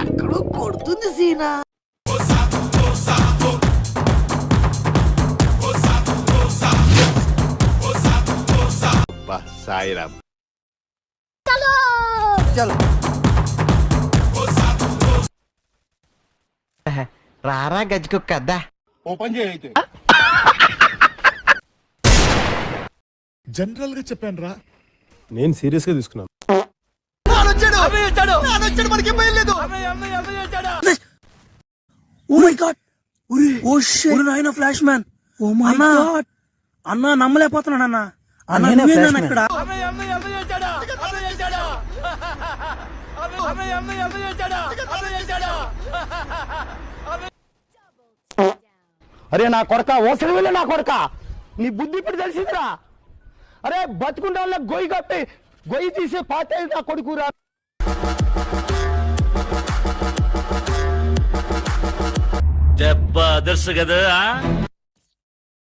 ఎక్కడో కొడుతుంది సీనా. సాయిరామ్ రారా గజ్జుకుక్క అద్దా ఓపెన్ చేయైతే జనరల్ గా చెప్పాను రా. నేను సీరియస్ గా తీసుకున్నాను. ఫ్లాష్ మ్యాన్ అన్నా నమ్మలేకపోతున్నాను అన్నా. అన్న ఇక్కడ అరే నా కొడక ఓసలి వెళ్ళి నా కొడక నీ బుద్ధి ఇప్పుడు తెలిసిందిరా. అరే బతుకుంటా వాళ్ళ గొయ్యి కప్పి గొయ్యి తీసే పాతే నా కొడుకురా. దెబ్బ అదర్సు కదా.